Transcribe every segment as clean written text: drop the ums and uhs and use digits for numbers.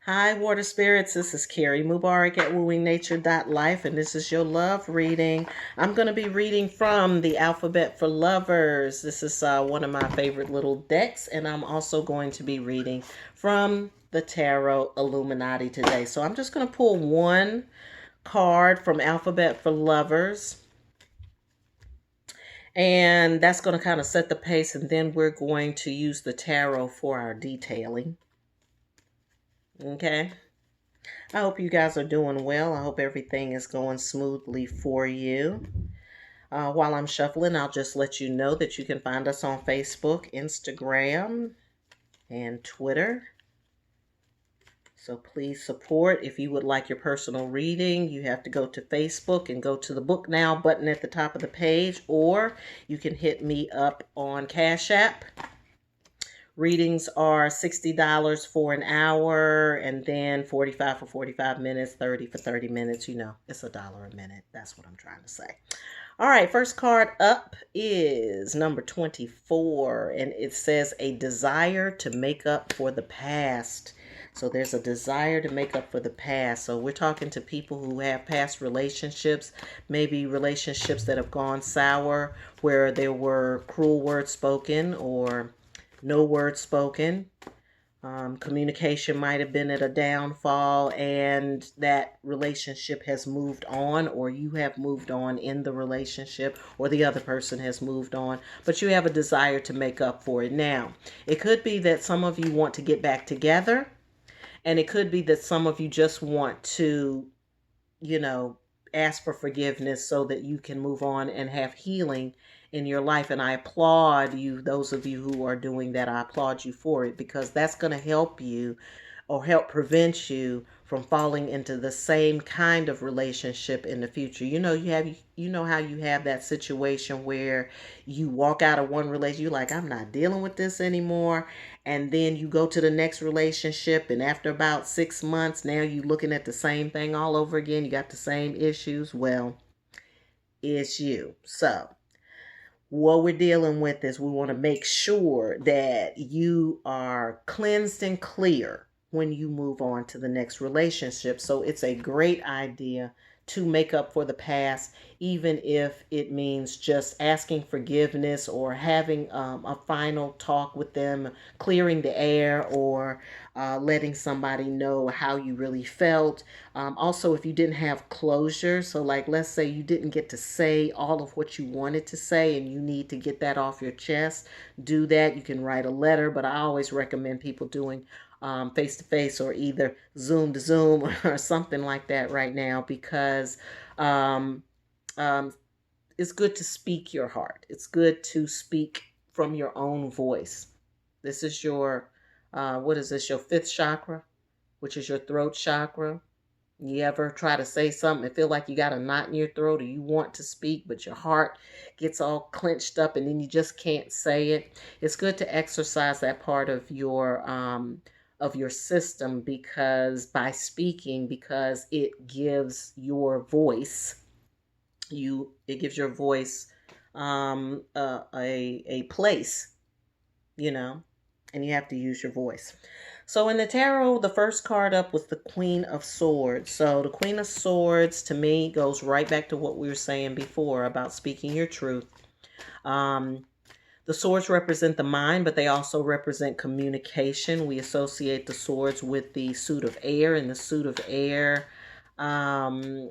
Hi, Water Spirits. This is Carrie Mubarak at wooingnature.life, and this is your love reading. I'm going to be reading from the Alphabet for Lovers. This is one of my favorite little decks, and I'm also going to be reading from the Tarot Illuminati today. So I'm just going to pull one card from Alphabet for Lovers, and that's going to kind of set the pace, and then we're going to use the tarot for our detailing. Okay. I hope you guys are doing well. I hope everything is going smoothly for you. While I'm shuffling, I'll just let you know that you can find us on Facebook, Instagram, and Twitter. So please support. If you would like your personal reading, you have to go to Facebook and go to the Book Now button at the top of the page, or you can hit me up on Cash App. Readings are $60 for an hour, and then $45 for 45 minutes, $30 for 30 minutes. You know, it's $1 a minute. That's what I'm trying to say. All right, first card up is number 24, and it says a desire to make up for the past. So there's a desire to make up for the past. So we're talking to people who have past relationships, maybe relationships that have gone sour, where there were cruel words spoken or no words spoken. Communication might have been at a downfall, and that relationship has moved on, or you have moved on in the relationship, or the other person has moved on, but you have a desire to make up for it. Now, it could be that some of you want to get back together, and it could be that some of you just want to, you know, ask for forgiveness so that you can move on and have healing in your life. And I applaud you, those of you who are doing that. I applaud you for it, because that's going to help you or help prevent you from falling into the same kind of relationship in the future. You know how you have that situation where you walk out of one relationship, you're like, I'm not dealing with this anymore, and then you go to the next relationship, and after about 6 months, now you looking at the same thing all over again. You got the same issues. Well, it's you. So what we're dealing with is we want to make sure that you are cleansed and clear when you move on to the next relationship. So it's a great idea to make up for the past, even if it means just asking forgiveness or having a final talk with them, clearing the air, or letting somebody know how you really felt. Also, if you didn't have closure, so like let's say you didn't get to say all of what you wanted to say and you need to get that off your chest, do that. You can write a letter, but I always recommend people doing face to face, or either Zoom to Zoom or something like that right now, because um, um, it's good to speak your heart. It's good to speak from your own voice. This is your, what is this, your fifth chakra, which is your throat chakra. You ever try to say something and feel like you got a knot in your throat, or you want to speak, but your heart gets all clenched up and then you just can't say it? It's good to exercise that part of your system, because by speaking, because it gives your voice, it gives your voice a place, you know, and you have to use your voice. So in the tarot, the first card up was the Queen of Swords. So the Queen of Swords, to me, goes right back to what we were saying before about speaking your truth. The swords represent the mind, but they also represent communication. We associate the swords with the suit of air. In the suit of air,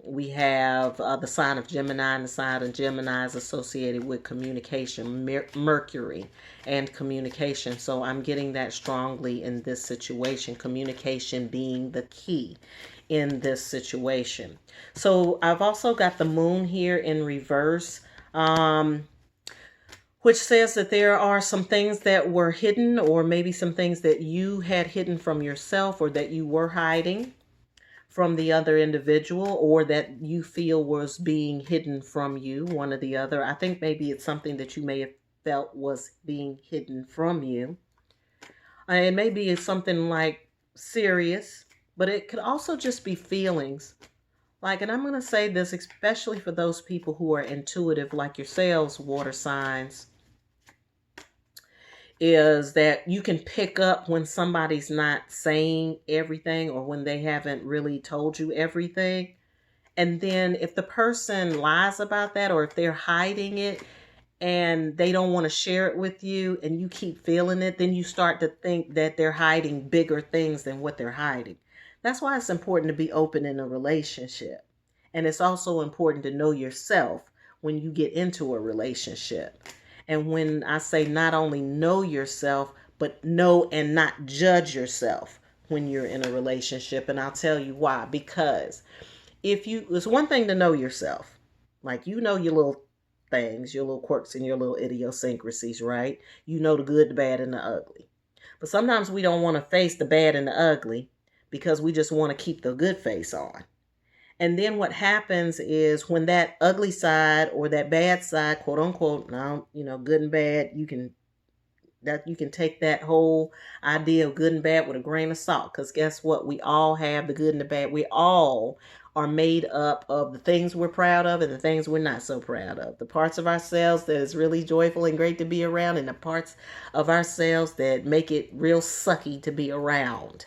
we have the sign of Gemini, and the sign of Gemini is associated with communication, Mercury, and communication. So I'm getting that strongly in this situation, communication being the key in this situation. So I've also got the moon here in reverse, which says that there are some things that were hidden, or maybe some things that you had hidden from yourself, or that you were hiding from the other individual, or that you feel was being hidden from you, one or the other. I think maybe it's something that you may have felt was being hidden from you. And maybe it's something like serious, but it could also just be feelings. Like, and I'm going to say this especially for those people who are intuitive like yourselves, water signs. is that you can pick up when somebody's not saying everything or when they haven't really told you everything. And then if the person lies about that, or if they're hiding it and they don't want to share it with you and you keep feeling it, then you start to think that they're hiding bigger things than what they're hiding. That's why it's important to be open in a relationship. And it's also important to know yourself when you get into a relationship. And when I say not only know yourself, but know and not judge yourself when you're in a relationship. And I'll tell you why. Because it's one thing to know yourself. Like, you know your little things, your little quirks and your little idiosyncrasies, right? You know the good, the bad, and the ugly. But sometimes we don't want to face the bad and the ugly because we just want to keep the good face on. And then what happens is when that ugly side or that bad side, quote unquote, now, good and bad, you can take that whole idea of good and bad with a grain of salt. Because guess what? We all have the good and the bad. We all are made up of the things we're proud of and the things we're not so proud of. The parts of ourselves that is really joyful and great to be around, and the parts of ourselves that make it real sucky to be around.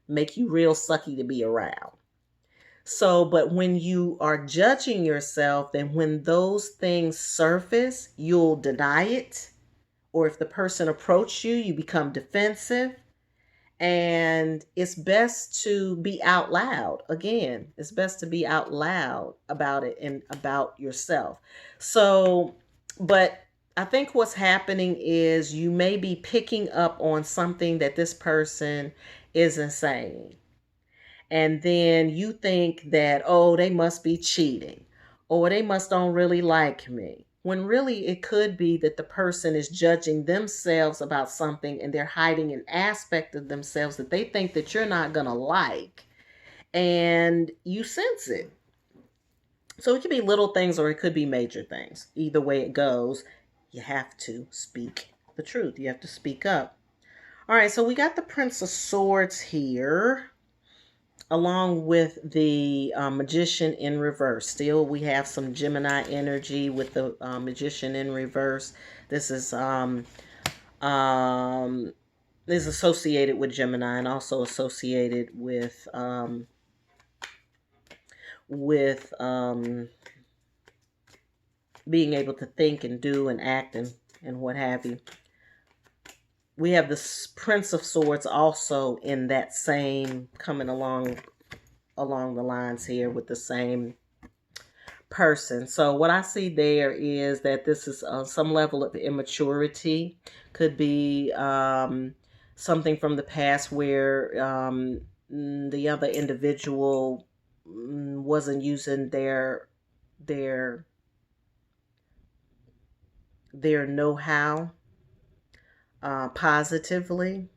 Make you real sucky to be around. So, but when you are judging yourself, then when those things surface, you'll deny it. Or if the person approaches you, you become defensive. And it's best to be out loud. Again, it's best to be out loud about it and about yourself. So, but I think what's happening is you may be picking up on something that this person isn't saying. And then you think that, oh, they must be cheating, or they must don't really like me. When really it could be that the person is judging themselves about something and they're hiding an aspect of themselves that they think that you're not going to like. And you sense it. So it could be little things or it could be major things. Either way it goes, you have to speak the truth. You have to speak up. All right, so we got the Prince of Swords here, along with the Magician in reverse. Still, we have some Gemini energy with the Magician in reverse. This is associated with Gemini and also associated with being able to think and do and act and what have you. We have the Prince of Swords also in that same, coming along the lines here with the same person. So what I see there is that this is some level of immaturity. Could be something from the past where the other individual wasn't using their know-how positively.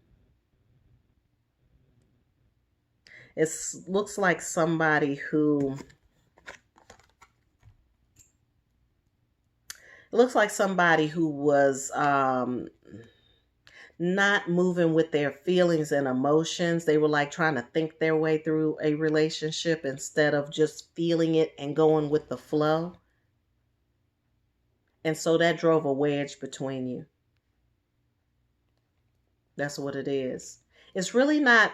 It looks like somebody who was not moving with their feelings and emotions. They were like trying to think their way through a relationship instead of just feeling it and going with the flow. And so that drove a wedge between you. That's what it is. It's really not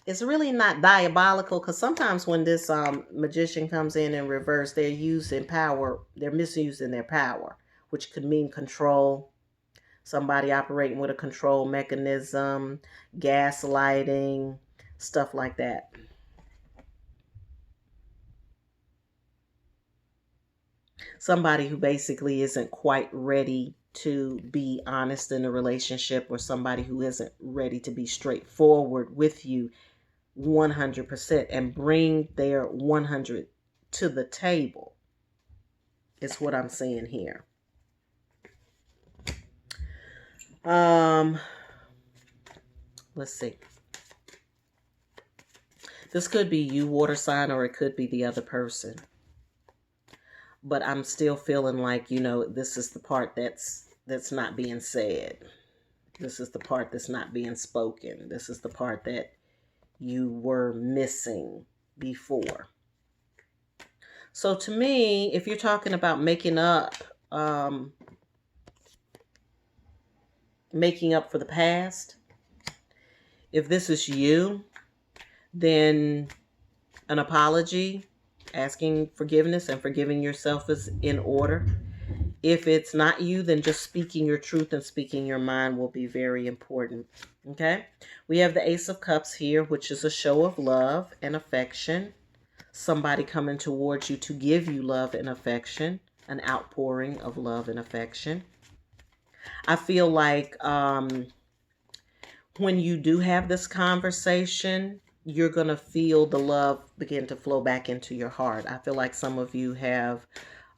diabolical, because sometimes when this magician comes in reverse, they're using power. They're misusing their power, which could mean control. Somebody operating with a control mechanism, gaslighting, stuff like that. Somebody who basically isn't quite ready to be honest in a relationship, or somebody who isn't ready to be straightforward with you 100% and bring their 100 to the table is what I'm seeing here. Let's see. This could be you, water sign, or it could be the other person. But I'm still feeling like, this is the part that's not being said. This is the part that's not being spoken. This is the part that you were missing before. So to me, if you're talking about making up making up for the past. If this is you, then an apology, asking forgiveness and forgiving yourself is in order. If it's not you, then just speaking your truth and speaking your mind will be very important. Okay? We have the Ace of Cups here, which is a show of love and affection. Somebody coming towards you to give you love and affection, an outpouring of love and affection. I feel like when you do have this conversation, you're going to feel the love begin to flow back into your heart. I feel like some of you have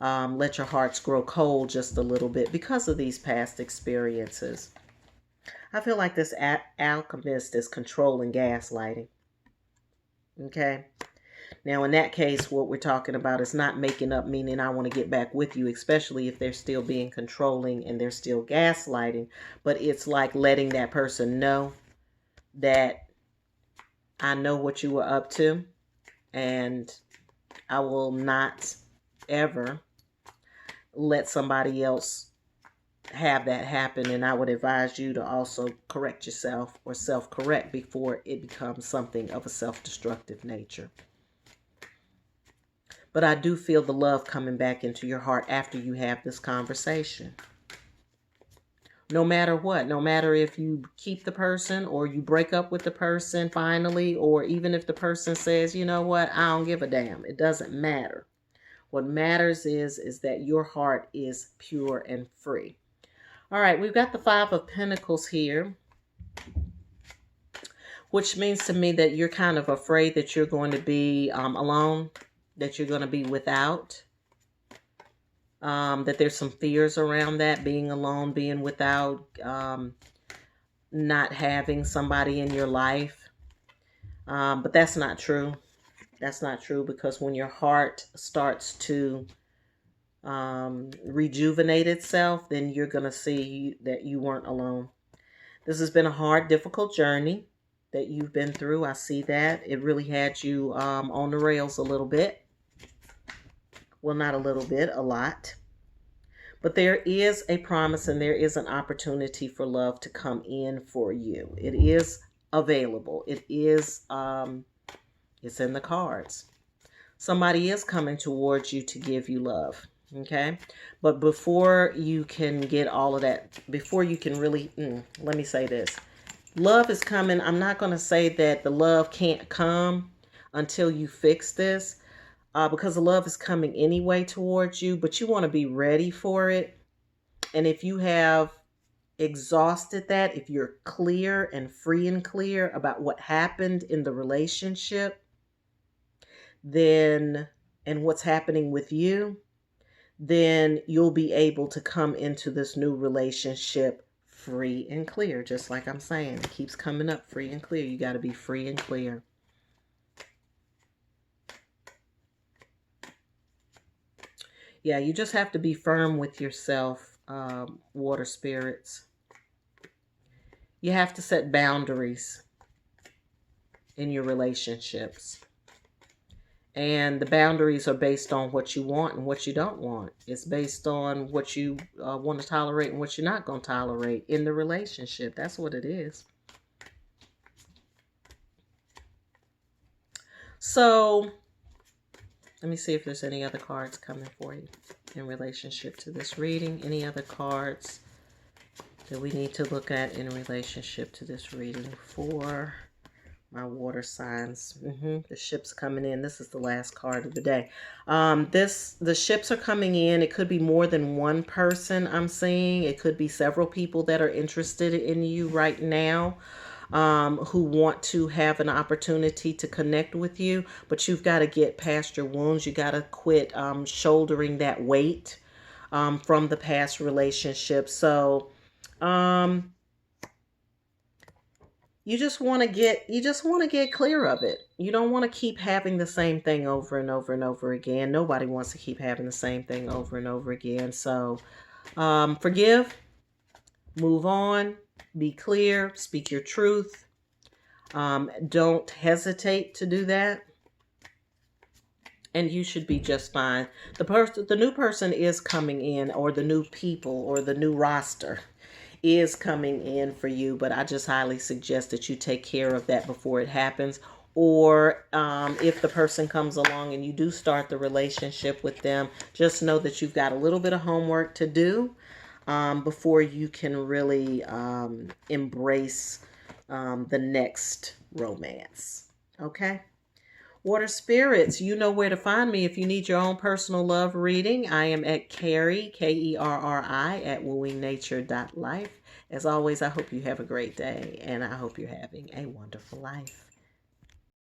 let your hearts grow cold just a little bit because of these past experiences. I feel like this alchemist is controlling gaslighting. Okay. Now, in that case, what we're talking about is not making up, meaning I want to get back with you, especially if they're still being controlling and they're still gaslighting. But it's like letting that person know that I know what you were up to, and I will not ever let somebody else have that happen. And I would advise you to also correct yourself or self-correct before it becomes something of a self-destructive nature. But I do feel the love coming back into your heart after you have this conversation. No matter what, no matter if you keep the person or you break up with the person finally, or even if the person says, you know what, I don't give a damn. It doesn't matter. What matters is that your heart is pure and free. All right, we've got the Five of Pentacles here, which means to me that you're kind of afraid that you're going to be alone, that you're going to be without, that there's some fears around that, being alone, being without, not having somebody in your life. But that's not true. That's not true, because when your heart starts to rejuvenate itself, then you're going to see that you weren't alone. This has been a hard, difficult journey that you've been through. I see that. It really had you on the rails a little bit. Well, not a little bit, a lot. But there is a promise and there is an opportunity for love to come in for you. It is available. It is, it's in the cards. Somebody is coming towards you to give you love. Okay. But before you can get all of that, before you can really, let me say this. Love is coming. I'm not going to say that the love can't come until you fix this. Because the love is coming anyway towards you, but you want to be ready for it. And if you have exhausted that, if you're clear and free and clear about what happened in the relationship, then, and what's happening with you, then you'll be able to come into this new relationship free and clear. Just like I'm saying, it keeps coming up, free and clear. You got to be free and clear. Yeah, you just have to be firm with yourself, water spirits. You have to set boundaries in your relationships. And the boundaries are based on what you want and what you don't want. It's based on what you want to tolerate and what you're not going to tolerate in the relationship. That's what it is. So let me see if there's any other cards coming for you in relationship to this reading. Any other cards that we need to look at in relationship to this reading for my water signs? The ship's coming in. This is the last card of the day. The ships are coming in. It could be more than one person I'm seeing. It could be several people that are interested in you right now. Who want to have an opportunity to connect with you, but you've got to get past your wounds. You got to quit shouldering that weight from the past relationship. So you just want to get clear of it. You don't want to keep having the same thing over and over and over again. Nobody wants to keep having the same thing over and over again. So forgive, move on. Be clear, speak your truth. Don't hesitate to do that. And you should be just fine. The new person is coming in, or the new people, or the new roster is coming in for you, but I just highly suggest that you take care of that before it happens. Or if the person comes along and you do start the relationship with them, just know that you've got a little bit of homework to do before you can really embrace the next romance. Okay? Water spirits, you know where to find me if you need your own personal love reading. I am at Kerri, Kerri, at wooingnature.life. As always, I hope you have a great day, and I hope you're having a wonderful life.